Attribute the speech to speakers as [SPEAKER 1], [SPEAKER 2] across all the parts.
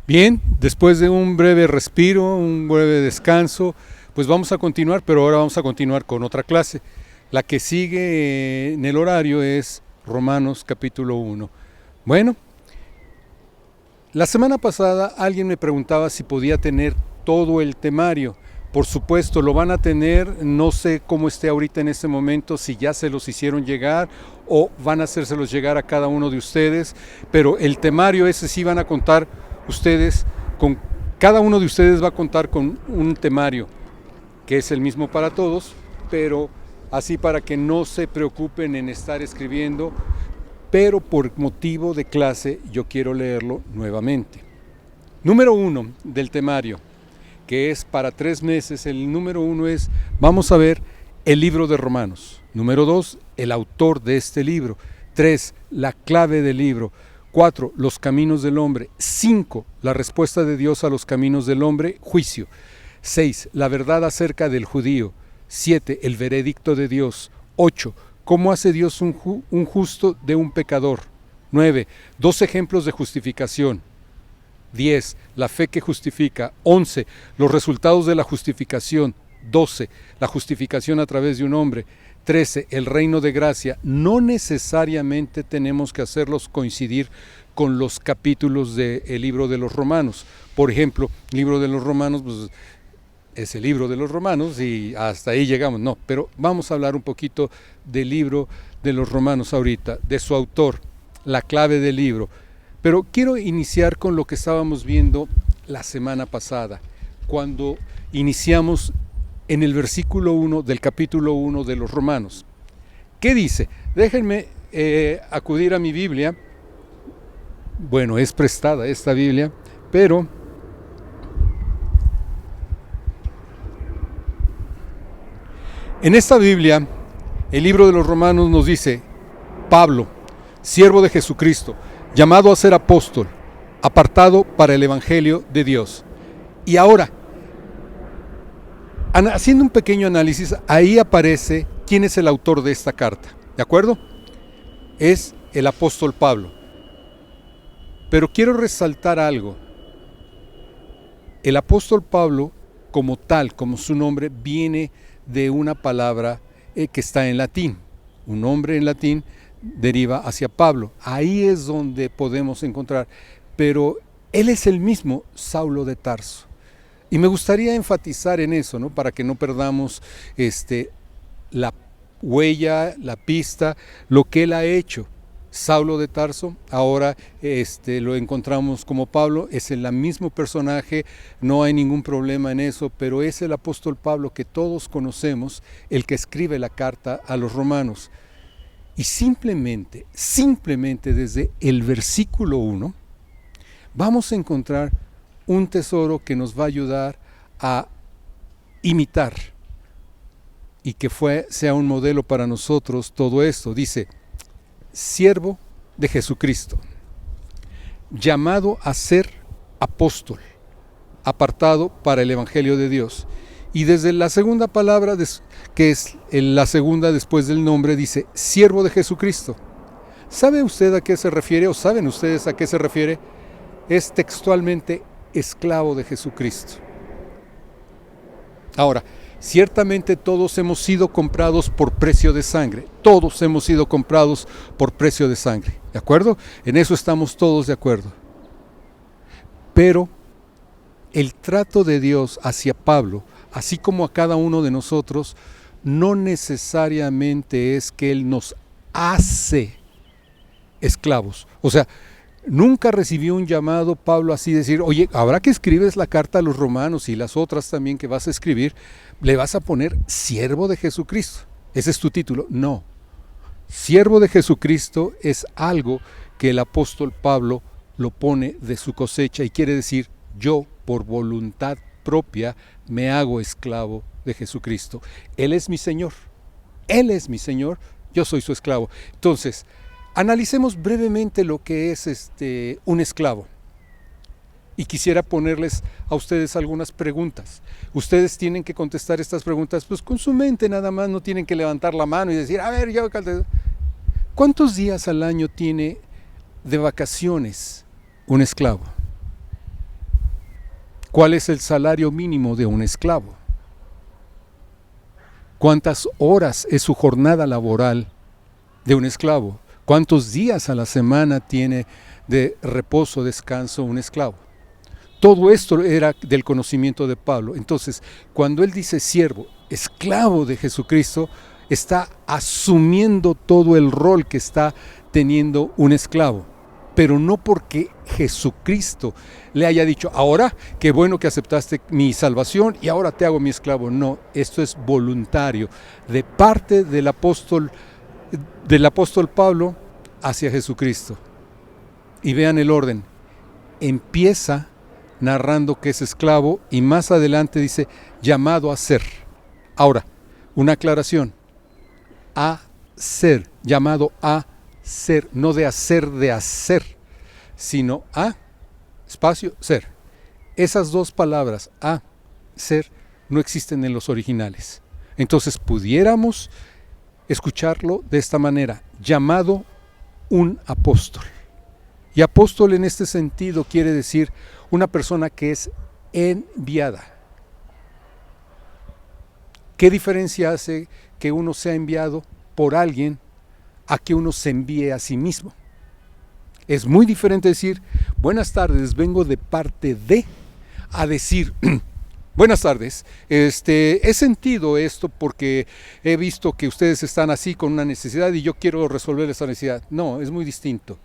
[SPEAKER 1] Bien, después de un breve respiro, un breve descanso, pues vamos a continuar, pero ahora vamos a continuar con otra clase. La que sigue en el horario es Romanos capítulo 1. Bueno, la semana pasada alguien me preguntaba si podía tener todo el temario. Por supuesto, lo van a tener, no sé cómo esté ahorita en este momento, si ya se los hicieron llegar o van a hacérselos llegar a cada uno de ustedes, pero el temario ese sí van a contar ustedes, cada uno de ustedes va a contar con un temario que es el mismo para todos, pero así para que no se preocupen en estar escribiendo, pero por motivo de clase yo quiero leerlo nuevamente. Número 1 del temario, que es para 3 meses. El número 1 es, vamos a ver el libro de Romanos. Número 2, el autor de este libro. 3, la clave del libro. 4, los caminos del hombre. 5, la respuesta de Dios a los caminos del hombre, juicio. 6, la verdad acerca del judío. 7, el veredicto de Dios. 8, cómo hace Dios un justo de un pecador. 9, 2 ejemplos de justificación. 10, la fe que justifica. 11, los resultados de la justificación. 12, la justificación a través de un hombre. 13, el reino de gracia. No necesariamente tenemos que hacerlos coincidir con los capítulos del libro de los Romanos. Por ejemplo, el libro de los Romanos, pues, es el libro de los Romanos y hasta ahí llegamos. No, pero vamos a hablar un poquito del libro de los Romanos ahorita, de su autor, la clave del libro. Pero quiero iniciar con lo que estábamos viendo la semana pasada, cuando iniciamos en el versículo 1 del capítulo 1 de los Romanos. ¿Qué dice? Déjenme acudir a mi Biblia. Bueno, es prestada esta Biblia, pero en esta Biblia, el libro de los Romanos nos dice: Pablo, siervo de Jesucristo, llamado a ser apóstol, apartado para el Evangelio de Dios. Y ahora, haciendo un pequeño análisis, ahí aparece quién es el autor de esta carta, ¿de acuerdo? Es el apóstol Pablo. Pero quiero resaltar algo. El apóstol Pablo, como tal, como su nombre, viene de una palabra que está en latín. Un nombre en latín deriva hacia Pablo. Ahí es donde podemos encontrar. Pero él es el mismo Saulo de Tarso. Y me gustaría enfatizar en eso, ¿no? Para que no perdamos la huella, la pista, lo que él ha hecho. Saulo de Tarso, ahora lo encontramos como Pablo, es el mismo personaje, no hay ningún problema en eso, pero es el apóstol Pablo que todos conocemos, el que escribe la carta a los romanos. Y simplemente desde el versículo 1, vamos a encontrar un tesoro que nos va a ayudar a imitar y que sea un modelo para nosotros todo esto. Dice: siervo de Jesucristo, llamado a ser apóstol, apartado para el Evangelio de Dios. Y desde la segunda palabra, que es la segunda después del nombre, dice: siervo de Jesucristo. ¿Sabe usted a qué se refiere o saben ustedes a qué se refiere? Es textualmente esclavo de Jesucristo. Ahora, ciertamente todos hemos sido comprados por precio de sangre. Todos hemos sido comprados por precio de sangre. ¿De acuerdo? En eso estamos todos de acuerdo. Pero el trato de Dios hacia Pablo, así como a cada uno de nosotros, no necesariamente es que Él nos hace esclavos. O sea, nunca recibió un llamado Pablo así decir: oye, ahora que escribes la carta a los romanos y las otras también que vas a escribir, le vas a poner siervo de Jesucristo. Ese es tu título. No. Siervo de Jesucristo es algo que el apóstol Pablo lo pone de su cosecha y quiere decir: yo por voluntad propia me hago esclavo de Jesucristo. Él es mi Señor. Él es mi Señor. Yo soy su esclavo. Entonces, analicemos brevemente lo que es un esclavo. Y quisiera ponerles a ustedes algunas preguntas. Ustedes tienen que contestar estas preguntas pues con su mente nada más, no tienen que levantar la mano y decir: a ver, yo... ¿Cuántos días al año tiene de vacaciones un esclavo? ¿Cuál es el salario mínimo de un esclavo? ¿Cuántas horas es su jornada laboral de un esclavo? ¿Cuántos días a la semana tiene de reposo, descanso un esclavo? Todo esto era del conocimiento de Pablo. Entonces, cuando él dice siervo, esclavo de Jesucristo, está asumiendo todo el rol que está teniendo un esclavo. Pero no porque Jesucristo le haya dicho, ahora qué bueno que aceptaste mi salvación y ahora te hago mi esclavo. No, esto es voluntario de parte del apóstol Pablo hacia Jesucristo. Y vean el orden. Empieza narrando que es esclavo y más adelante dice llamado a ser. Ahora, una aclaración. A ser, llamado a ser, no de hacer, sino a, espacio, ser. Esas dos palabras, a, ser, no existen en los originales. Entonces pudiéramos escucharlo de esta manera, llamado un apóstol. Y apóstol en este sentido quiere decir una persona que es enviada. ¿Qué diferencia hace que uno sea enviado por alguien a que uno se envíe a sí mismo? Es muy diferente decir, buenas tardes, vengo de parte de, a decir, buenas tardes, he sentido esto porque he visto que ustedes están así con una necesidad y yo quiero resolver esa necesidad. No, es muy distinto.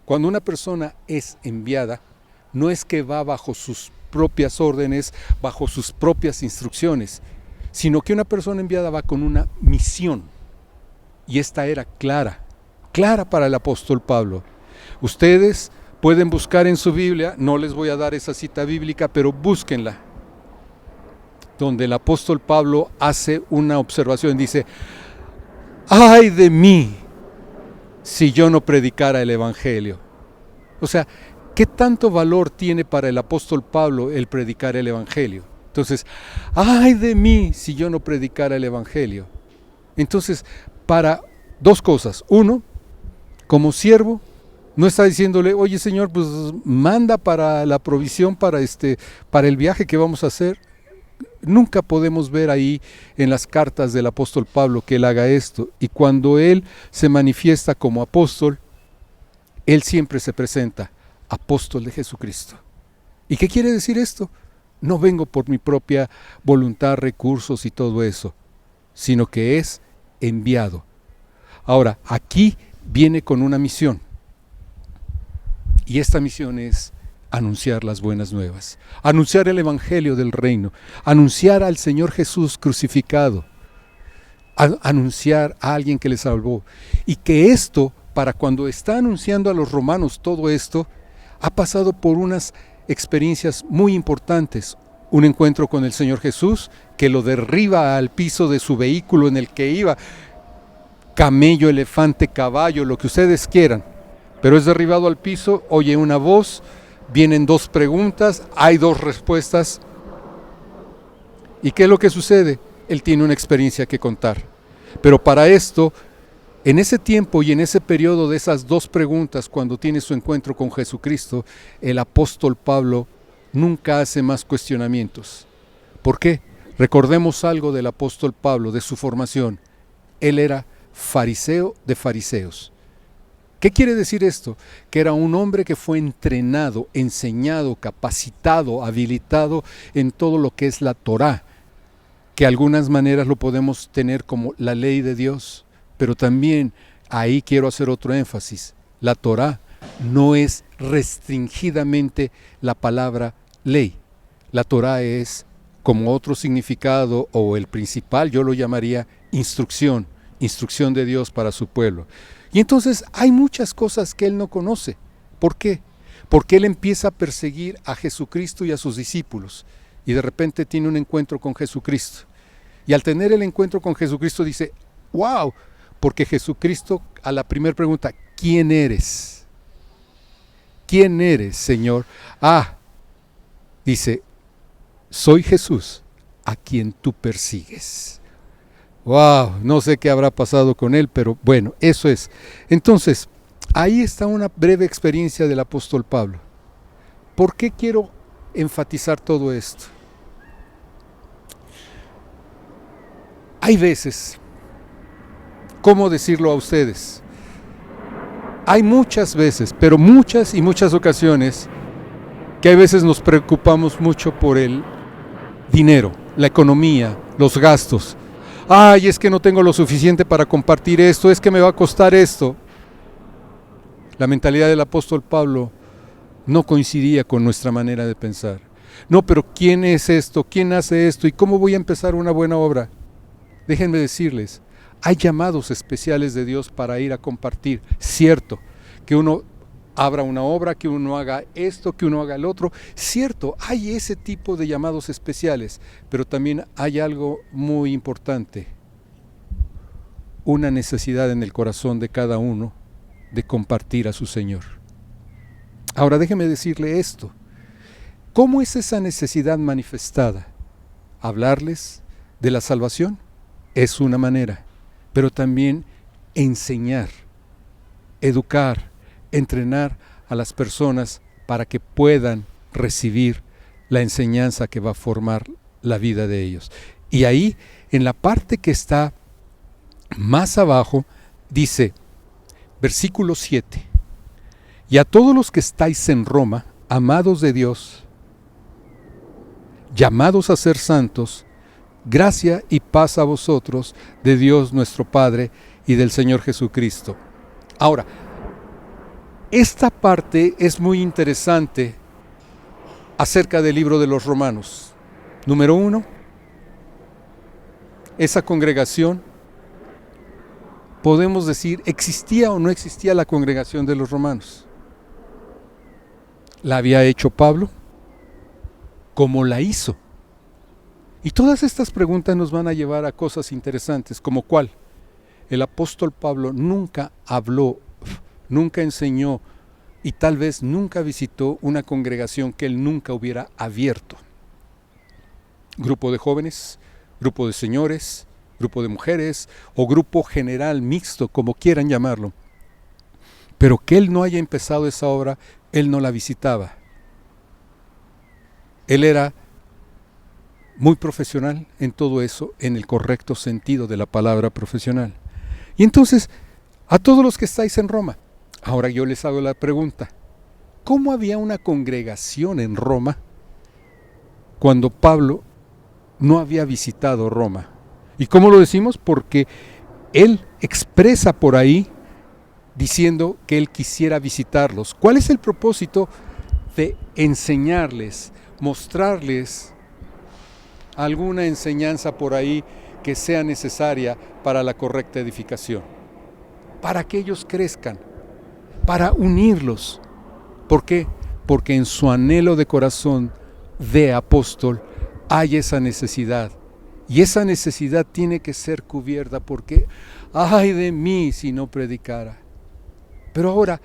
[SPEAKER 1] Cuando una persona es enviada, no es que va bajo sus propias órdenes, bajo sus propias instrucciones, sino que una persona enviada va con una misión. Y esta era clara para el apóstol Pablo. Ustedes pueden buscar en su Biblia, no les voy a dar esa cita bíblica, pero búsquenla, donde el apóstol Pablo hace una observación, dice, ¡ay de mí si yo no predicara el evangelio! O sea, ¿qué tanto valor tiene para el apóstol Pablo el predicar el evangelio? Entonces, ¡ay de mí si yo no predicara el evangelio! Entonces, para dos cosas. Uno, como siervo, no está diciéndole, oye Señor, pues manda para la provisión para el viaje que vamos a hacer. Nunca podemos ver ahí en las cartas del apóstol Pablo que él haga esto. Y cuando él se manifiesta como apóstol, él siempre se presenta apóstol de Jesucristo. ¿Y qué quiere decir esto? No vengo por mi propia voluntad, recursos y todo eso, sino que es enviado. Ahora, aquí viene con una misión. Y esta misión es anunciar las buenas nuevas, anunciar el evangelio del reino, anunciar al Señor Jesús crucificado, anunciar a alguien que le salvó. Y que esto, para cuando está anunciando a los romanos todo esto, ha pasado por unas experiencias muy importantes. Un encuentro con el Señor Jesús que lo derriba al piso de su vehículo en el que iba, camello, elefante, caballo, lo que ustedes quieran, pero es derribado al piso, oye una voz, vienen dos preguntas, hay dos respuestas. ¿Y qué es lo que sucede? Él tiene una experiencia que contar. Pero para esto, en ese tiempo y en ese periodo de esas dos preguntas, cuando tiene su encuentro con Jesucristo, el apóstol Pablo nunca hace más cuestionamientos. ¿Por qué? Recordemos algo del apóstol Pablo, de su formación. Él era fariseo de fariseos. ¿Qué quiere decir esto? Que era un hombre que fue entrenado, enseñado, capacitado, habilitado en todo lo que es la Torá, que de algunas maneras lo podemos tener como la ley de Dios, pero también ahí quiero hacer otro énfasis. La Torá no es restringidamente la palabra ley. La Torá es, como otro significado, o el principal, yo lo llamaría instrucción de Dios para su pueblo. Y entonces hay muchas cosas que él no conoce. ¿Por qué? Porque él empieza a perseguir a Jesucristo y a sus discípulos. Y de repente tiene un encuentro con Jesucristo. Y al tener el encuentro con Jesucristo dice, ¡wow! Porque Jesucristo, a la primera pregunta, ¿quién eres? ¿Quién eres, Señor? Dice, soy Jesús, a quien tú persigues. ¡Wow! No sé qué habrá pasado con él, pero bueno, eso es. Entonces, ahí está una breve experiencia del apóstol Pablo. ¿Por qué quiero enfatizar todo esto. Hay veces, ¿cómo decirlo a ustedes? Hay muchas veces, pero muchas y muchas ocasiones, que hay veces nos preocupamos mucho por el dinero, la economía, los gastos. Ay, es que no tengo lo suficiente para compartir esto, es que me va a costar esto. La mentalidad del apóstol Pablo no coincidía con nuestra manera de pensar. No, pero ¿quién es esto? ¿Quién hace esto? ¿Y cómo voy a empezar una buena obra? Déjenme decirles, hay llamados especiales de Dios para ir a compartir. Cierto, que uno abra una obra, que uno haga esto, que uno haga el otro. Cierto, hay ese tipo de llamados especiales, pero también hay algo muy importante. Una necesidad en el corazón de cada uno de compartir a su Señor. Ahora déjeme decirle esto. ¿Cómo es esa necesidad manifestada? Hablarles de la salvación es una manera, pero también enseñar, educar, entrenar a las personas para que puedan recibir la enseñanza que va a formar la vida de ellos. Y ahí, en la parte que está más abajo, dice, versículo 7, y a todos los que estáis en Roma, amados de Dios, llamados a ser santos, gracia y paz a vosotros, de Dios nuestro Padre y del Señor Jesucristo. Ahora, esta parte es muy interesante acerca del libro de los Romanos. Número 1, esa congregación, podemos decir, ¿existía o no existía la congregación de los romanos? ¿La había hecho Pablo? ¿Cómo la hizo? Y todas estas preguntas nos van a llevar a cosas interesantes, como cuál. El apóstol Pablo nunca habló, nunca enseñó y tal vez nunca visitó una congregación que él nunca hubiera abierto. Grupo de jóvenes, grupo de señores, grupo de mujeres o grupo general mixto, como quieran llamarlo. Pero que él no haya empezado esa obra, él no la visitaba. Él era muy profesional en todo eso, en el correcto sentido de la palabra profesional. Y entonces, a todos los que estáis en Roma, ahora yo les hago la pregunta, ¿cómo había una congregación en Roma cuando Pablo no había visitado Roma? ¿Y cómo lo decimos? Porque él expresa por ahí diciendo que él quisiera visitarlos. ¿Cuál es el propósito de enseñarles, mostrarles alguna enseñanza por ahí que sea necesaria para la correcta edificación? Para que ellos crezcan, para unirlos. ¿Por qué? Porque en su anhelo de corazón de apóstol hay esa necesidad. Y esa necesidad tiene que ser cubierta porque, ay de mí si no predicara. Pero ahora,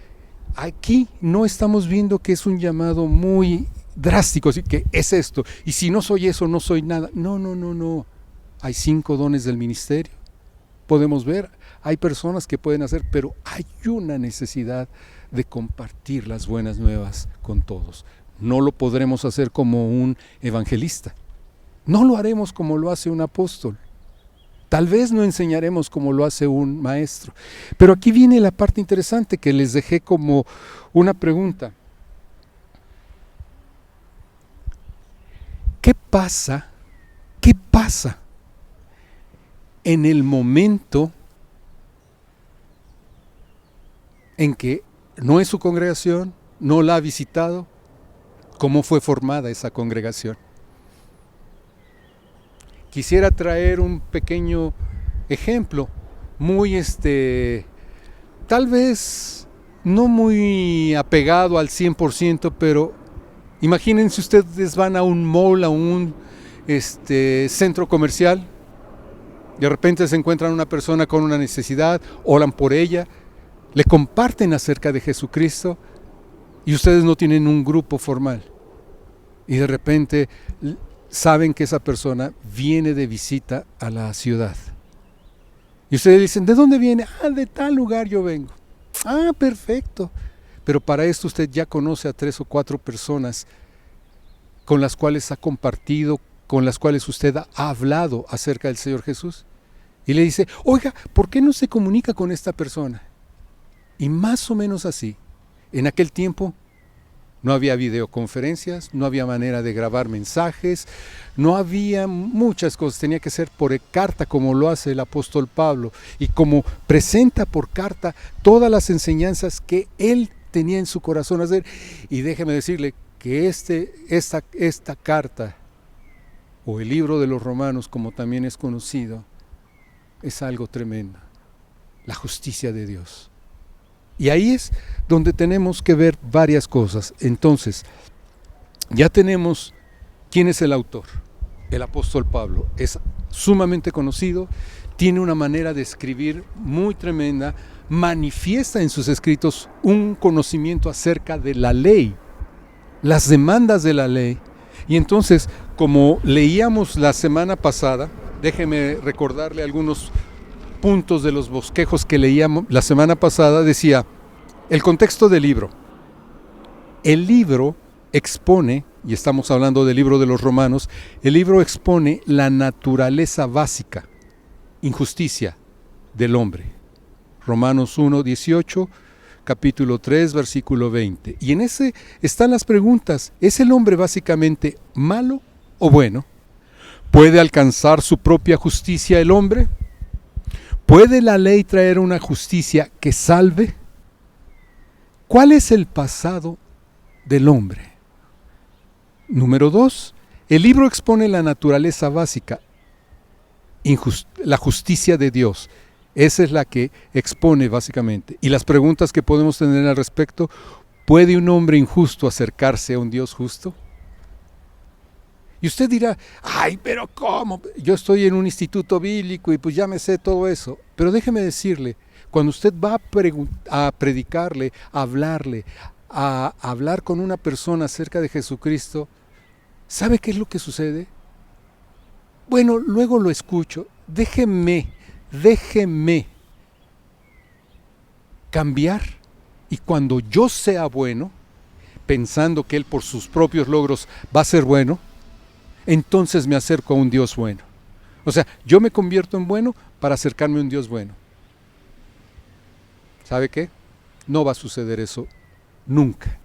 [SPEAKER 1] aquí no estamos viendo que es un llamado muy drástico, así que es esto, y si no soy eso, no soy nada. No. Hay 5 dones del ministerio. Podemos ver, hay personas que pueden hacer, pero hay una necesidad de compartir las buenas nuevas con todos. No lo podremos hacer como un evangelista. No lo haremos como lo hace un apóstol. Tal vez no enseñaremos como lo hace un maestro. Pero aquí viene la parte interesante que les dejé como una pregunta. ¿Qué pasa? ¿Qué pasa en el momento en que no es su congregación, no la ha visitado? ¿Cómo fue formada esa congregación? Quisiera traer un pequeño ejemplo, muy tal vez no muy apegado al 100%, pero imagínense ustedes van a un mall, a un centro comercial, de repente se encuentran una persona con una necesidad, oran por ella, le comparten acerca de Jesucristo y ustedes no tienen un grupo formal. Y de repente saben que esa persona viene de visita a la ciudad. Y ustedes dicen, ¿de dónde viene? De tal lugar yo vengo. Perfecto. Pero para esto usted ya conoce a 3 o 4 personas con las cuales ha compartido, con las cuales usted ha hablado acerca del Señor Jesús? Y le dice, oiga, ¿por qué no se comunica con esta persona? Y más o menos así, en aquel tiempo no había videoconferencias, no había manera de grabar mensajes, no había muchas cosas, tenía que ser por carta como lo hace el apóstol Pablo y como presenta por carta todas las enseñanzas que él tenía en su corazón hacer. Y déjeme decirle que esta carta, o el libro de los Romanos, como también es conocido, es algo tremendo, la justicia de Dios. Y ahí es donde tenemos que ver varias cosas. Entonces, ya tenemos quién es el autor, el apóstol Pablo. Es sumamente conocido, tiene una manera de escribir muy tremenda, manifiesta en sus escritos un conocimiento acerca de la ley, las demandas de la ley. Y entonces, como leíamos la semana pasada, déjeme recordarle algunos puntos de los bosquejos que leíamos la semana pasada. Decía, el contexto del libro. El libro expone, y estamos hablando del libro de los Romanos, el libro expone la naturaleza básica, injusticia del hombre. Romanos 1:18, capítulo 3, versículo 20. Y en ese están las preguntas. ¿Es el hombre básicamente malo o bueno? ¿Puede alcanzar su propia justicia el hombre? ¿Puede la ley traer una justicia que salve? ¿Cuál es el pasado del hombre? Número 2. El libro expone la naturaleza básica, la justicia de Dios. Esa es la que expone básicamente. Y las preguntas que podemos tener al respecto: ¿puede un hombre injusto acercarse a un Dios justo? Y usted dirá, ay, pero ¿cómo? Yo estoy en un instituto bíblico y pues ya me sé todo eso. Pero déjeme decirle, cuando usted va a predicarle, a hablar con una persona acerca de Jesucristo, ¿sabe qué es lo que sucede? Bueno, luego lo escucho. Déjeme cambiar, y cuando yo sea bueno, pensando que él por sus propios logros va a ser bueno, entonces me acerco a un Dios bueno. O sea, yo me convierto en bueno para acercarme a un Dios bueno. ¿Sabe qué? No va a suceder eso nunca.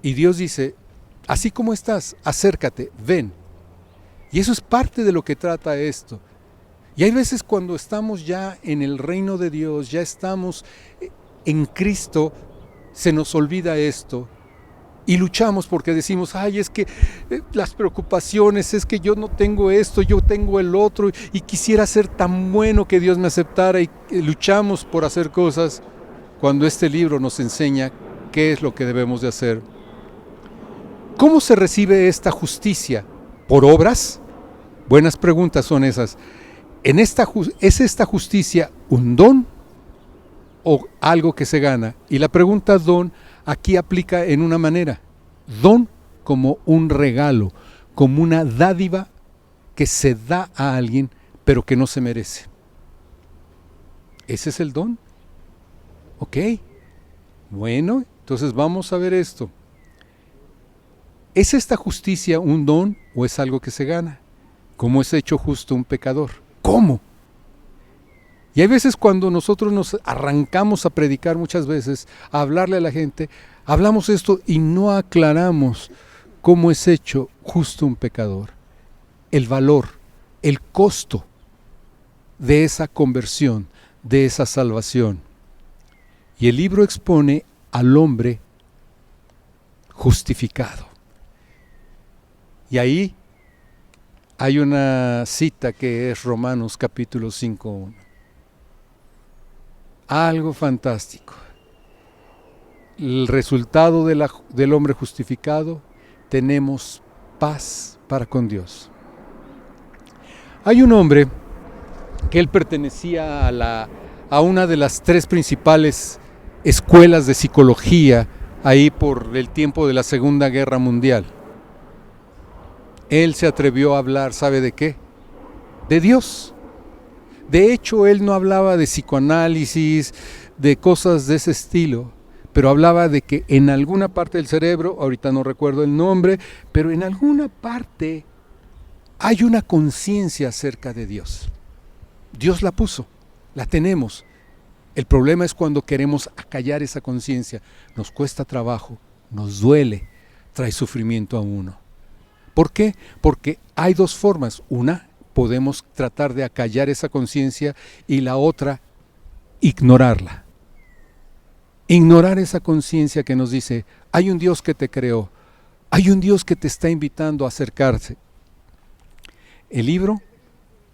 [SPEAKER 1] Y Dios dice, así como estás, acércate, ven. Y eso es parte de lo que trata esto. Y hay veces cuando estamos ya en el reino de Dios, ya estamos en Cristo, se nos olvida esto. Y luchamos porque decimos, ay, es que las preocupaciones, es que yo no tengo esto, yo tengo el otro, y quisiera ser tan bueno que Dios me aceptara, y luchamos por hacer cosas cuando este libro nos enseña qué es lo que debemos de hacer. ¿Cómo se recibe esta justicia? ¿Por obras? Buenas preguntas son esas. ¿Es esta justicia un don o algo que se gana? Y la pregunta don aquí aplica en una manera. Don como un regalo, como una dádiva que se da a alguien, pero que no se merece. ¿Ese es el don? Ok. Bueno, entonces vamos a ver esto. ¿Es esta justicia un don o es algo que se gana? ¿Cómo es hecho justo un pecador? ¿Cómo? Y hay veces cuando nosotros nos arrancamos a predicar, muchas veces, a hablarle a la gente, hablamos esto y no aclaramos cómo es hecho justo un pecador. El valor, el costo de esa conversión, de esa salvación. Y el libro expone al hombre justificado. Y ahí hay una cita que es Romanos capítulo 5:1. Algo fantástico. El resultado del hombre justificado, tenemos paz para con Dios. Hay un hombre que él pertenecía a una de las 3 principales escuelas de psicología ahí por el tiempo de la Segunda Guerra Mundial. Él se atrevió a hablar, ¿sabe de qué? De Dios. De hecho, él no hablaba de psicoanálisis, de cosas de ese estilo, pero hablaba de que en alguna parte del cerebro, ahorita no recuerdo el nombre, pero en alguna parte hay una conciencia acerca de Dios. Dios la puso, la tenemos. El problema es cuando queremos acallar esa conciencia. Nos cuesta trabajo, nos duele, trae sufrimiento a uno. ¿Por qué? Porque hay dos formas. Una, podemos tratar de acallar esa conciencia, y la otra, ignorarla. Ignorar esa conciencia que nos dice, hay un Dios que te creó, hay un Dios que te está invitando a acercarse. El libro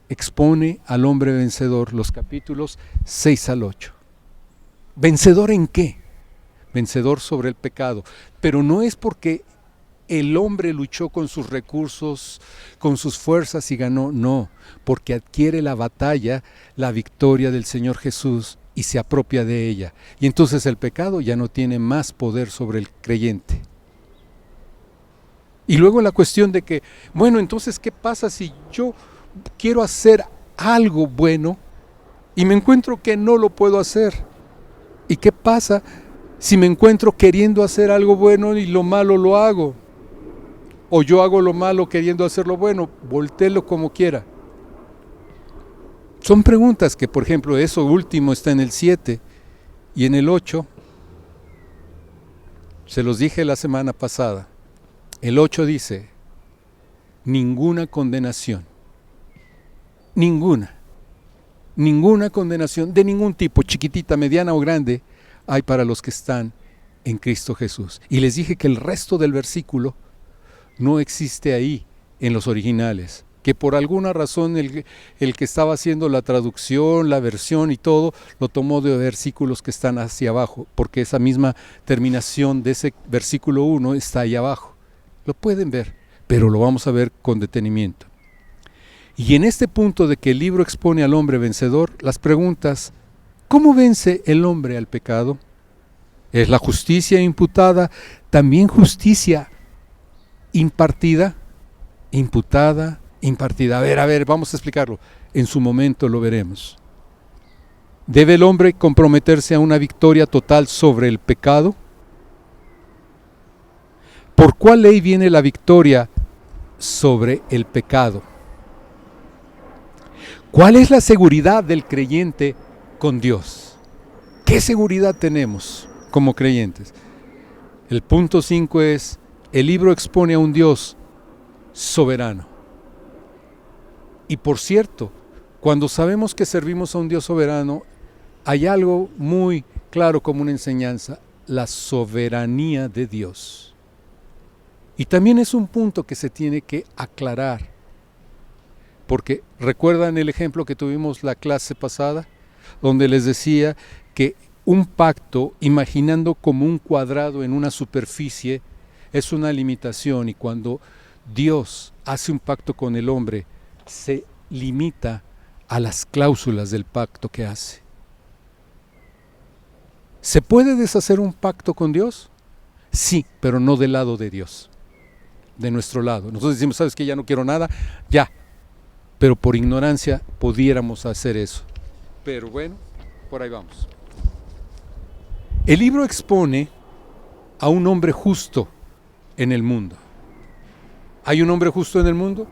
[SPEAKER 1] expone al hombre vencedor, los capítulos 6 al 8. ¿Vencedor en qué? Vencedor sobre el pecado. Pero no es porque el hombre luchó con sus recursos, con sus fuerzas y ganó, no, porque adquiere la batalla, la victoria del Señor Jesús y se apropia de ella. Y entonces el pecado ya no tiene más poder sobre el creyente. Y luego la cuestión de que, bueno, entonces, ¿qué pasa si yo quiero hacer algo bueno y me encuentro que no lo puedo hacer? ¿Y qué pasa si me encuentro queriendo hacer algo bueno y lo malo lo hago? O yo hago lo malo queriendo hacer lo bueno, voltéelo como quiera. Son preguntas que, por ejemplo, eso último está en el 7 y en el 8, se los dije la semana pasada. El 8 dice, ninguna condenación, ninguna condenación de ningún tipo, chiquitita, mediana o grande, hay para los que están en Cristo Jesús. Y les dije que el resto del versículo no existe ahí en los originales, que por alguna razón el que estaba haciendo la traducción, la versión y todo, lo tomó de versículos que están hacia abajo, porque esa misma terminación de ese versículo 1 está ahí abajo. Lo pueden ver, pero lo vamos a ver con detenimiento. Y en este punto de que el libro expone al hombre vencedor, las preguntas, ¿cómo vence el hombre al pecado? ¿Es la justicia imputada también justicia impartida? Imputada, impartida. A ver, vamos a explicarlo. En su momento lo veremos. ¿Debe el hombre comprometerse a una victoria total sobre el pecado? ¿Por cuál ley viene la victoria sobre el pecado? ¿Cuál es la seguridad del creyente con Dios? ¿Qué seguridad tenemos como creyentes? El punto 5 es, el libro expone a un Dios soberano. Y por cierto, cuando sabemos que servimos a un Dios soberano, hay algo muy claro como una enseñanza, la soberanía de Dios. Y también es un punto que se tiene que aclarar, porque recuerdan el ejemplo que tuvimos la clase pasada, donde les decía que un pacto, imaginando como un cuadrado en una superficie, es una limitación, y cuando Dios hace un pacto con el hombre, se limita a las cláusulas del pacto que hace. ¿Se puede deshacer un pacto con Dios? Sí, pero no del lado de Dios, de nuestro lado. Nosotros decimos, ¿sabes qué? Ya no quiero nada, ya. Pero por ignorancia pudiéramos hacer eso. Pero bueno, por ahí vamos. El libro expone a un hombre justo en el mundo. ¿Hay un hombre justo en el mundo?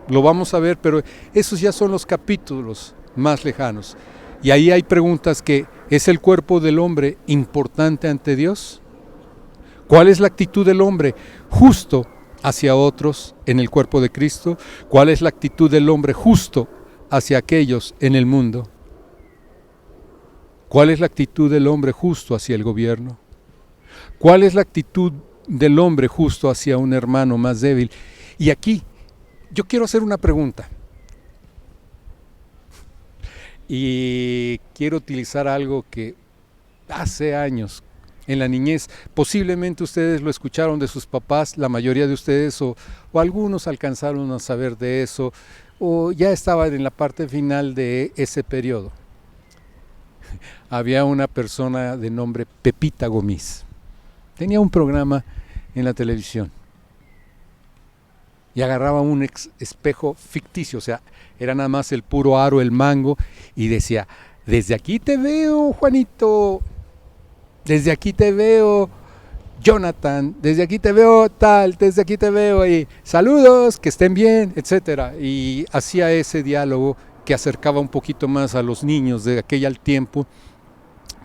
[SPEAKER 1] Lo vamos a ver, pero esos ya son los capítulos más lejanos. Y ahí hay preguntas que, ¿es el cuerpo del hombre importante ante Dios? ¿Cuál es la actitud del hombre justo hacia otros en el cuerpo de Cristo? ¿Cuál es la actitud del hombre justo hacia aquellos en el mundo? ¿Cuál es la actitud del hombre justo hacia el gobierno? ¿Cuál es la actitud del hombre justo hacia un hermano más débil? Y aquí yo quiero hacer una pregunta. Y quiero utilizar algo que hace años, en la niñez, posiblemente ustedes lo escucharon de sus papás, la mayoría de ustedes, o algunos alcanzaron a saber de eso, o ya estaban en la parte final de ese periodo. Había una persona de nombre Pepita Gómez. Tenía un programa en la televisión y agarraba un espejo ficticio, o sea, era nada más el puro aro, el mango, y decía, desde aquí te veo, Juanito. Desde aquí te veo, Jonathan, desde aquí te veo tal, desde aquí te veo y saludos, que estén bien, etcétera. Y hacía ese diálogo que acercaba un poquito más a los niños de aquel tiempo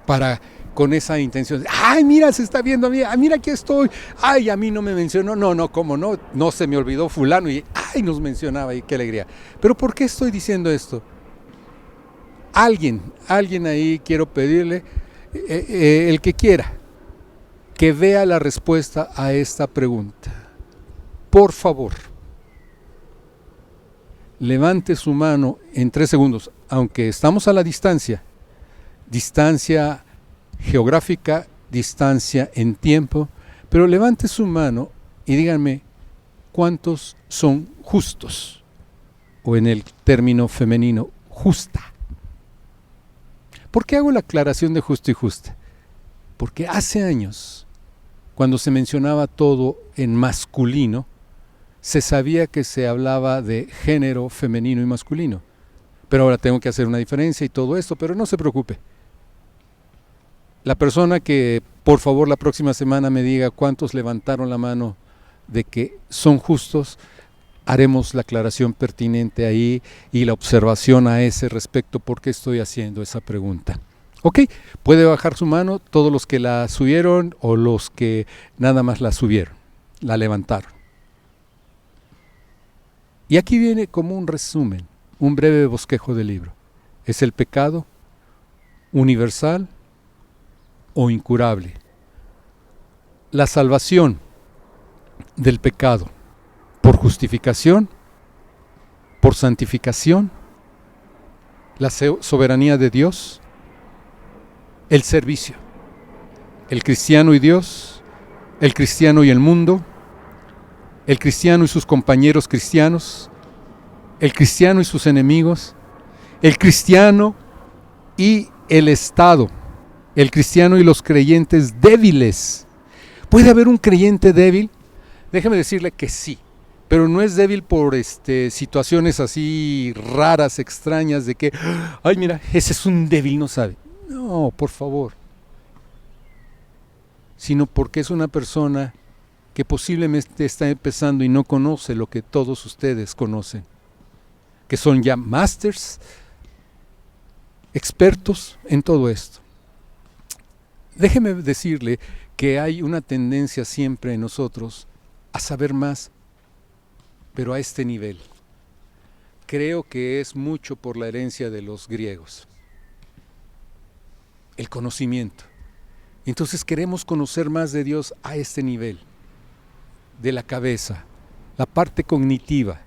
[SPEAKER 1] para con esa intención de, ay, mira, se está viendo, mira, aquí estoy, ay, a mí no me mencionó, no, cómo no, no se me olvidó fulano y, ay, nos mencionaba y qué alegría. Pero ¿por qué estoy diciendo esto? Alguien ahí quiero pedirle, el que quiera, que vea la respuesta a esta pregunta. Por favor, levante su mano en 3 segundos, aunque estamos a la distancia geográfica, distancia en tiempo, pero levante su mano y díganme cuántos son justos, o en el término femenino, justa. ¿Por qué hago la aclaración de justo y justa? Porque hace años, cuando se mencionaba todo en masculino, se sabía que se hablaba de género femenino y masculino. Pero ahora tengo que hacer una diferencia y todo esto, pero no se preocupe. La persona que, por favor, la próxima semana me diga cuántos levantaron la mano de que son justos, haremos la aclaración pertinente ahí y la observación a ese respecto, por qué estoy haciendo esa pregunta. Ok, puede bajar su mano todos los que la subieron o los que nada más la subieron, la levantaron. Y aquí viene como un resumen, un breve bosquejo del libro. ¿Es el pecado universal o incurable? La salvación del pecado, por justificación, por santificación, la soberanía de Dios, el servicio, el cristiano y Dios, el cristiano y el mundo, el cristiano y sus compañeros cristianos, el cristiano y sus enemigos, el cristiano y el Estado, el cristiano y los creyentes débiles. ¿Puede haber un creyente débil? Déjeme decirle que sí, pero no es débil por situaciones así raras, extrañas, de que, ay, mira, ese es un débil, no sabe. No, por favor. Sino porque es una persona que posiblemente está empezando y no conoce lo que todos ustedes conocen, que son ya masters, expertos en todo esto. Déjeme decirle que hay una tendencia siempre en nosotros a saber más, pero a este nivel. Creo que es mucho por la herencia de los griegos. El conocimiento. Entonces queremos conocer más de Dios a este nivel, de la cabeza, la parte cognitiva,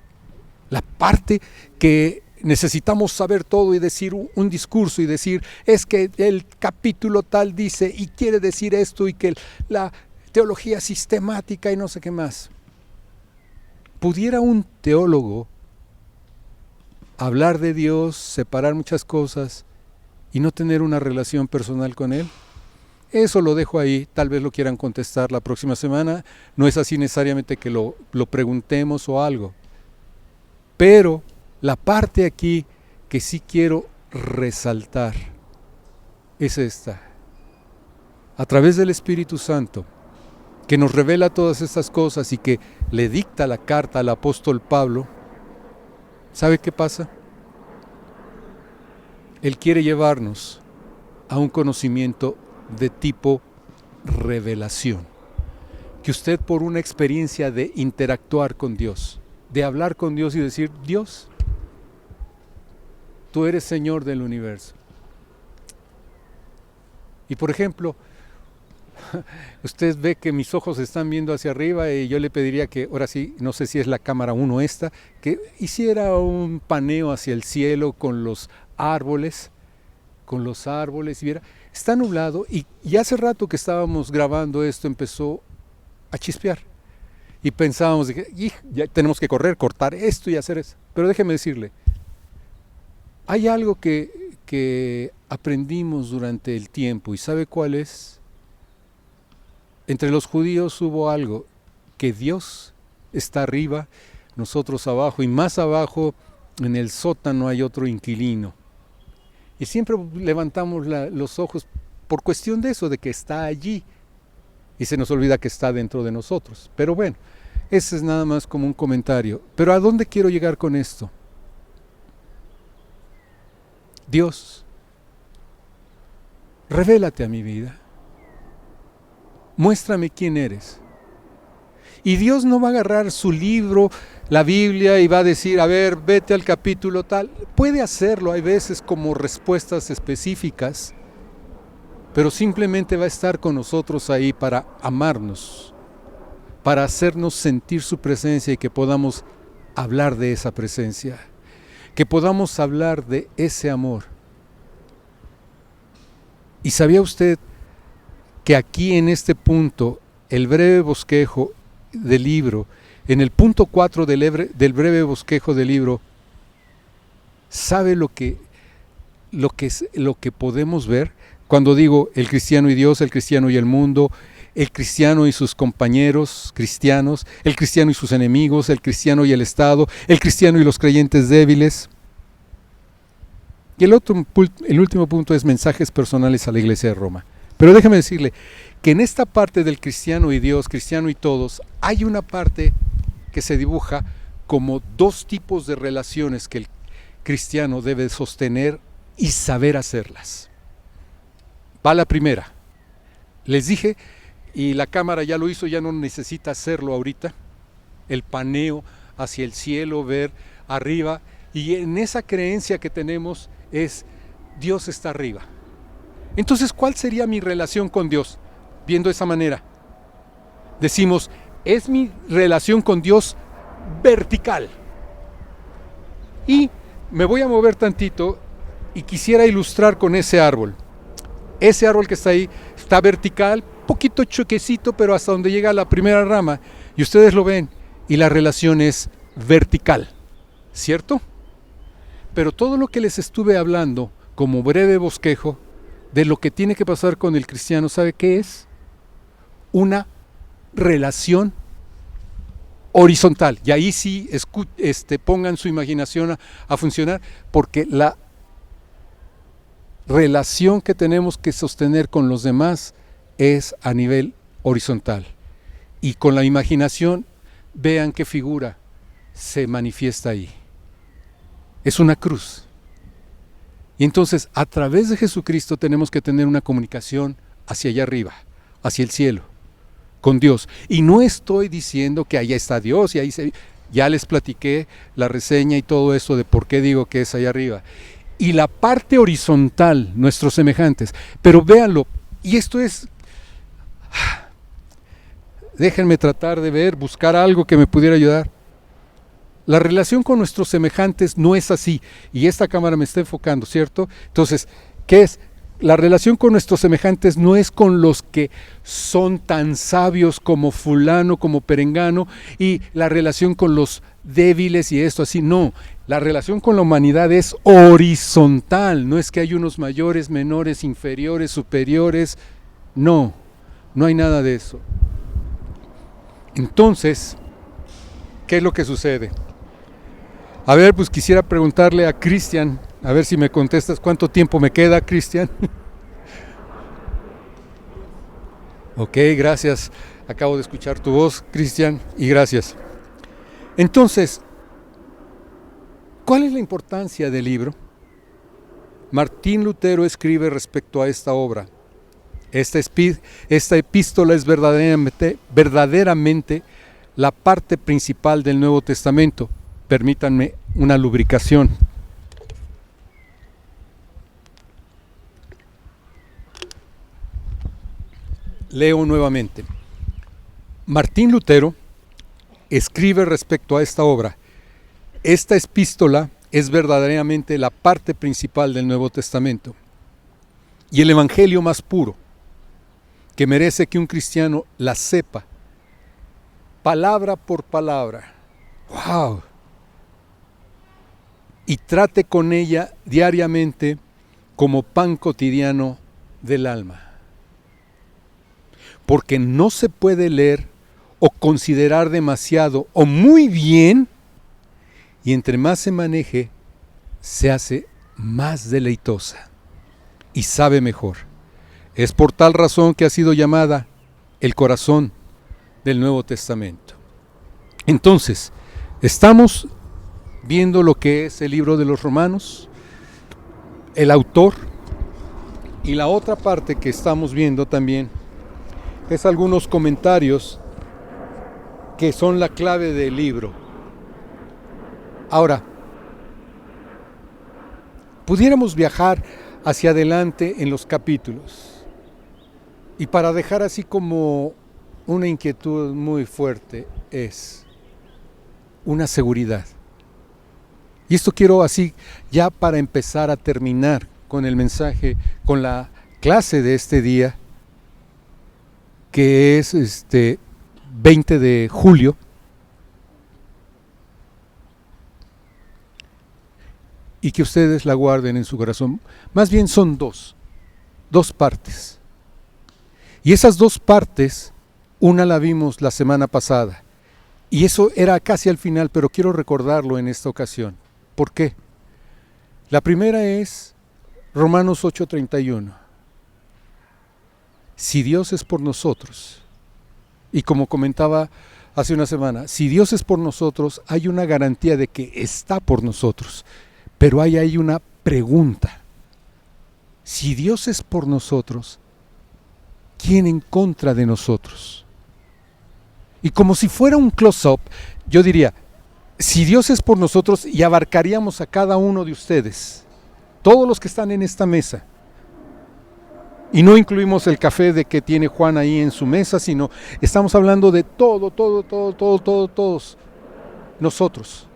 [SPEAKER 1] la parte que necesitamos saber todo y decir un discurso y decir, es que el capítulo tal dice y quiere decir esto y que la teología sistemática y no sé qué más. ¿Pudiera un teólogo hablar de Dios, separar muchas cosas y no tener una relación personal con Él? Eso lo dejo ahí, tal vez lo quieran contestar la próxima semana, no es así necesariamente que lo preguntemos o algo. Pero la parte aquí que sí quiero resaltar es esta. A través del Espíritu Santo, que nos revela todas estas cosas y que le dicta la carta al apóstol Pablo, ¿sabe qué pasa? Él quiere llevarnos a un conocimiento de tipo revelación. Que usted, por una experiencia de interactuar con Dios, de hablar con Dios y decir, Dios, tú eres Señor del universo. Y por ejemplo, usted ve que mis ojos están viendo hacia arriba y yo le pediría que, ahora sí, no sé si es la cámara 1 esta, que hiciera un paneo hacia el cielo con los árboles, y viera, está nublado y hace rato que estábamos grabando esto empezó a chispear y pensábamos de que ya tenemos que cortar esto y hacer eso. Pero déjeme decirle, hay algo que aprendimos durante el tiempo y ¿sabe cuál es? Entre los judíos hubo algo, que Dios está arriba, nosotros abajo, y más abajo en el sótano hay otro inquilino. Y siempre levantamos los ojos por cuestión de eso, de que está allí. Y se nos olvida que está dentro de nosotros. Pero bueno, ese es nada más como un comentario. Pero ¿a dónde quiero llegar con esto? Dios, revélate a mi vida. Muéstrame quién eres. Y Dios no va a agarrar su libro, la Biblia, y va a decir, a ver, vete al capítulo tal. Puede hacerlo, hay veces como respuestas específicas, pero simplemente va a estar con nosotros ahí para amarnos, para hacernos sentir su presencia y que podamos hablar de esa presencia, que podamos hablar de ese amor. ¿Y sabía usted que aquí en este punto, el breve bosquejo del libro, en el punto 4 del breve bosquejo del libro, sabe lo que podemos ver? Cuando digo el cristiano y Dios, el cristiano y el mundo, el cristiano y sus compañeros cristianos, el cristiano y sus enemigos, el cristiano y el Estado, el cristiano y los creyentes débiles. Y el último punto es mensajes personales a la iglesia de Roma. Pero déjeme decirle que en esta parte del cristiano y Dios, cristiano y todos, hay una parte que se dibuja como dos tipos de relaciones que el cristiano debe sostener y saber hacerlas. Va la primera. Les dije, y la cámara ya lo hizo, ya no necesita hacerlo ahorita, el paneo hacia el cielo, ver arriba, y en esa creencia que tenemos es Dios está arriba. Entonces, ¿cuál sería mi relación con Dios? Viendo de esa manera. Decimos, es mi relación con Dios vertical. Y me voy a mover tantito y quisiera ilustrar con ese árbol. Ese árbol que está ahí está vertical, poquito choquecito, pero hasta donde llega la primera rama. Y ustedes lo ven, y la relación es vertical, ¿cierto? Pero todo lo que les estuve hablando, como breve bosquejo, de lo que tiene que pasar con el cristiano, ¿sabe qué es? Una relación horizontal. Y ahí sí pongan su imaginación a funcionar, porque la relación que tenemos que sostener con los demás es a nivel horizontal. Y con la imaginación, vean qué figura se manifiesta ahí. Es una cruz. Y entonces, a través de Jesucristo tenemos que tener una comunicación hacia allá arriba, hacia el cielo, con Dios. Y no estoy diciendo que allá está Dios, y ahí ya les platiqué la reseña y todo eso de por qué digo que es allá arriba. Y la parte horizontal, nuestros semejantes. Pero véanlo, y esto es... Déjenme tratar de ver, buscar algo que me pudiera ayudar. La relación con nuestros semejantes no es así, y esta cámara me está enfocando, ¿cierto? Entonces, ¿qué es? La relación con nuestros semejantes no es con los que son tan sabios como fulano, como perengano, y la relación con los débiles y esto así, no. La relación con la humanidad es horizontal, no es que hay unos mayores, menores, inferiores, superiores, no hay nada de eso. Entonces, ¿qué es lo que sucede? A ver, pues quisiera preguntarle a Cristian, a ver si me contestas cuánto tiempo me queda, Cristian. Ok, gracias. Acabo de escuchar tu voz, Cristian, y gracias. Entonces, ¿cuál es la importancia del libro? Martín Lutero escribe respecto a esta obra. Esta epístola es verdaderamente la parte principal del Nuevo Testamento. Permítanme una lubricación. Leo nuevamente. Martín Lutero escribe respecto a esta obra. Esta epístola es verdaderamente la parte principal del Nuevo Testamento y el evangelio más puro, que merece que un cristiano la sepa, palabra por palabra. ¡Wow! Y trate con ella diariamente como pan cotidiano del alma. Porque no se puede leer o considerar demasiado o muy bien, y entre más se maneje, se hace más deleitosa y sabe mejor. Es por tal razón que ha sido llamada el corazón del Nuevo Testamento. Entonces, estamos viendo lo que es el libro de los Romanos, el autor, y la otra parte que estamos viendo también es algunos comentarios que son la clave del libro. Ahora, pudiéramos viajar hacia adelante en los capítulos, y para dejar así como una inquietud muy fuerte es una seguridad. Y esto quiero así, ya para empezar a terminar con el mensaje, con la clase de este día, que es 20 de julio. Y que ustedes la guarden en su corazón. Más bien son dos partes. Y esas dos partes, una la vimos la semana pasada. Y eso era casi al final, pero quiero recordarlo en esta ocasión. ¿Por qué? La primera es Romanos 8:31. Si Dios es por nosotros, y como comentaba hace una semana, si Dios es por nosotros, hay una garantía de que está por nosotros. Pero hay una pregunta. Si Dios es por nosotros, ¿quién en contra de nosotros? Y como si fuera un close-up, yo diría, si Dios es por nosotros, y abarcaríamos a cada uno de ustedes, todos los que están en esta mesa, y no incluimos el café de que tiene Juan ahí en su mesa, sino estamos hablando de todos nosotros.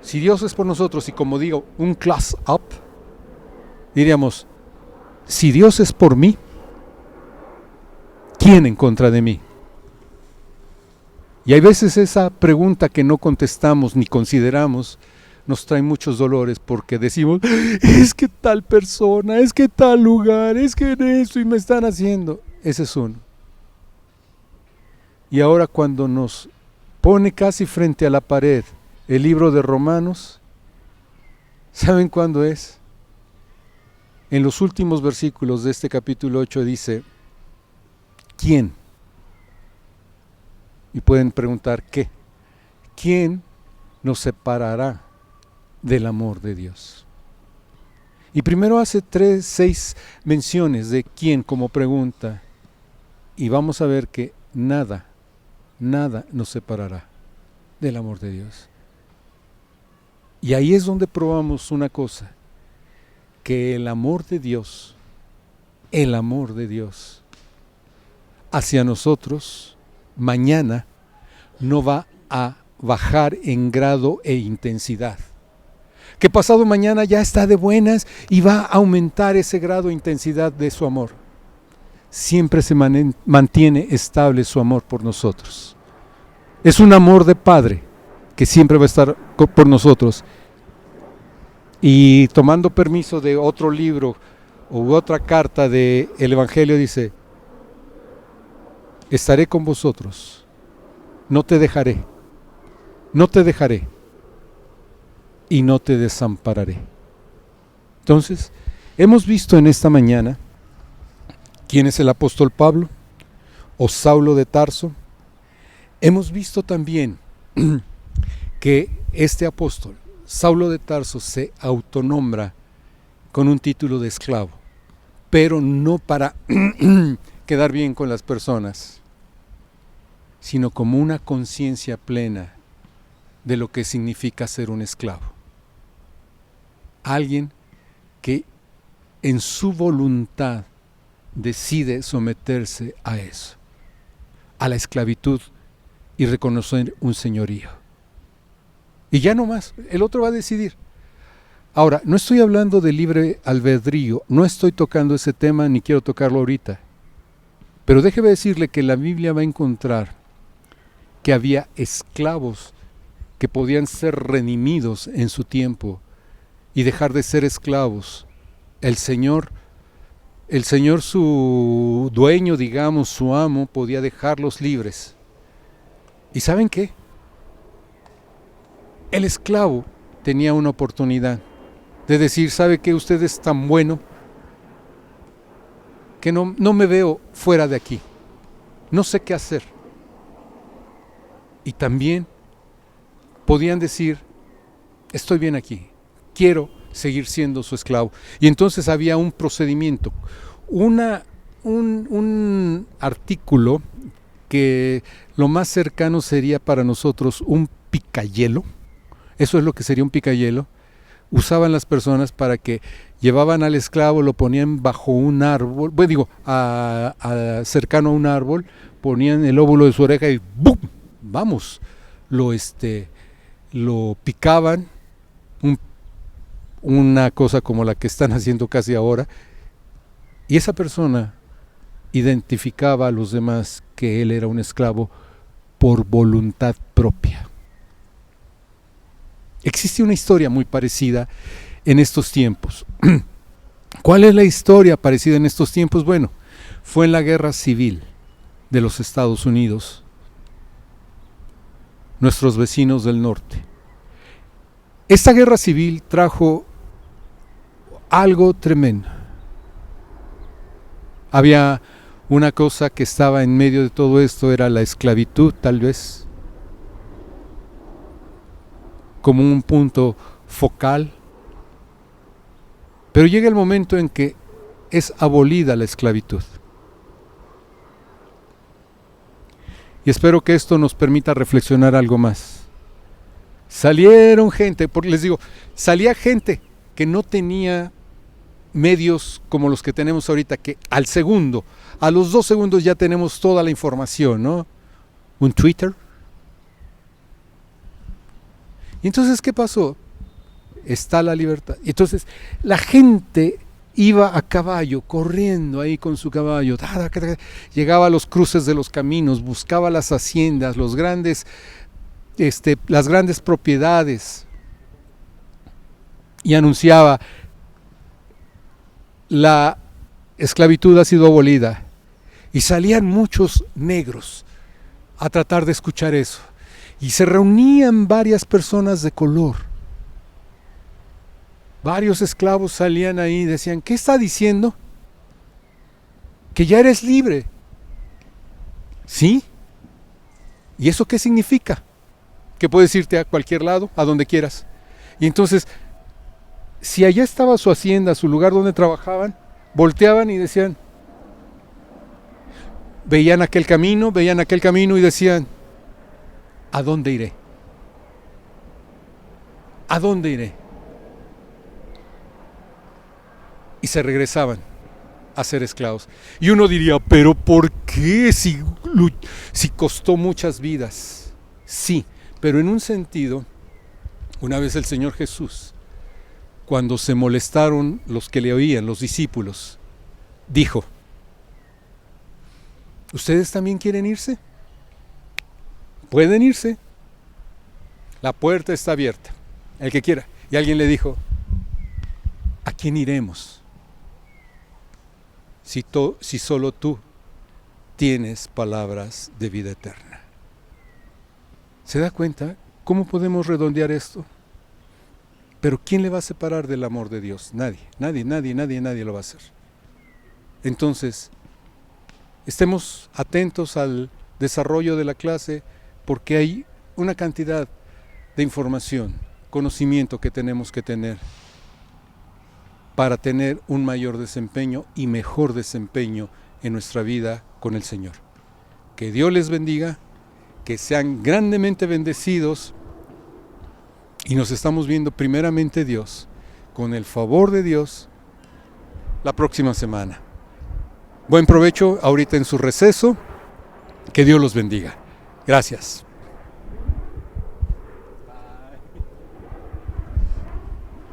[SPEAKER 1] Si Dios es por nosotros, y como digo, un close-up, diríamos, si Dios es por mí, ¿quién en contra de mí? Y hay veces esa pregunta que no contestamos ni consideramos nos trae muchos dolores, porque decimos, es que tal persona, es que tal lugar, es que eso, y me están haciendo. Ese es uno. Y ahora cuando nos pone casi frente a la pared el libro de Romanos, ¿saben cuándo es? En los últimos versículos de este capítulo 8 dice, ¿quién? Y pueden preguntar, ¿qué? ¿Quién nos separará del amor de Dios? Y primero hace 6 menciones de quién como pregunta, y vamos a ver que nada nos separará del amor de Dios. Y ahí es donde probamos una cosa, que el amor de Dios hacia nosotros mañana no va a bajar en grado e intensidad. Que pasado mañana ya está de buenas y va a aumentar ese grado e intensidad de su amor. Siempre se mantiene estable su amor por nosotros. Es un amor de Padre que siempre va a estar por nosotros. Y tomando permiso de otro libro u otra carta del Evangelio, dice, estaré con vosotros, no te dejaré y no te desampararé. Entonces, hemos visto en esta mañana quién es el apóstol Pablo o Saulo de Tarso. Hemos visto también que este apóstol, Saulo de Tarso, se autonombra con un título de esclavo, pero no para quedar bien con las personas, sino como una conciencia plena de lo que significa ser un esclavo. Alguien que en su voluntad decide someterse a eso, a la esclavitud, y reconocer un señorío. Y ya no más, el otro va a decidir. Ahora, no estoy hablando de libre albedrío, no estoy tocando ese tema ni quiero tocarlo ahorita. Pero déjeme decirle que la Biblia va a encontrar que había esclavos que podían ser redimidos en su tiempo y dejar de ser esclavos. El Señor, su dueño, digamos, su amo, podía dejarlos libres. ¿Y saben qué? El esclavo tenía una oportunidad de decir, ¿sabe qué? Usted es tan bueno que no me veo fuera de aquí, no sé qué hacer. Y también podían decir, estoy bien aquí, quiero seguir siendo su esclavo. Y entonces había un procedimiento, un artículo que lo más cercano sería para nosotros un picayelo. Eso es lo que sería un picayelo. Usaban las personas para que llevaban al esclavo, lo ponían bajo un árbol, cercano a un árbol, ponían el óvulo de su oreja y ¡bum! Vamos, lo picaban, una cosa como la que están haciendo casi ahora, y esa persona identificaba a los demás que él era un esclavo por voluntad propia. Existe una historia muy parecida en estos tiempos. ¿Cuál es la historia parecida en estos tiempos? Bueno, fue en la Guerra Civil de los Estados Unidos, nuestros vecinos del norte. Esta guerra civil trajo algo tremendo. Había una cosa que estaba en medio de todo esto, era la esclavitud, tal vez, como un punto focal. Pero llega el momento en que es abolida la esclavitud. Y espero que esto nos permita reflexionar algo más. Salieron gente, porque les digo, salía gente que no tenía medios como los que tenemos ahorita, que a los 2 segundos ya tenemos toda la información, ¿no? Un Twitter. Y entonces, ¿qué pasó? Está la libertad. Y entonces, la gente iba a caballo, corriendo ahí con su caballo, llegaba a los cruces de los caminos, buscaba las haciendas, las grandes propiedades, y anunciaba, la esclavitud ha sido abolida. Y salían muchos negros a tratar de escuchar eso. Y se reunían varias personas de color. Varios esclavos salían ahí y decían, ¿qué está diciendo? Que ya eres libre. ¿Sí? ¿Y eso qué significa? Que puedes irte a cualquier lado, a donde quieras. Y entonces, si allá estaba su hacienda, su lugar donde trabajaban, volteaban y decían, veían aquel camino y decían, ¿a dónde iré? ¿A dónde iré? Y se regresaban a ser esclavos. Y uno diría, ¿pero por qué? Si costó muchas vidas. Sí, pero en un sentido, una vez el Señor Jesús, cuando se molestaron los que le oían, los discípulos, dijo, ¿ustedes también quieren irse? Pueden irse. La puerta está abierta, el que quiera. Y alguien le dijo, ¿a quién iremos? Si solo tú tienes palabras de vida eterna. ¿Se da cuenta? ¿Cómo podemos redondear esto? Pero ¿quién le va a separar del amor de Dios? Nadie lo va a hacer. Entonces, estemos atentos al desarrollo de la clase, porque hay una cantidad de información, conocimiento que tenemos que tener para tener un mayor desempeño y mejor desempeño en nuestra vida con el Señor. Que Dios les bendiga, que sean grandemente bendecidos, y nos estamos viendo primeramente Dios, con el favor de Dios, la próxima semana. Buen provecho ahorita en su receso, que Dios los bendiga. Gracias.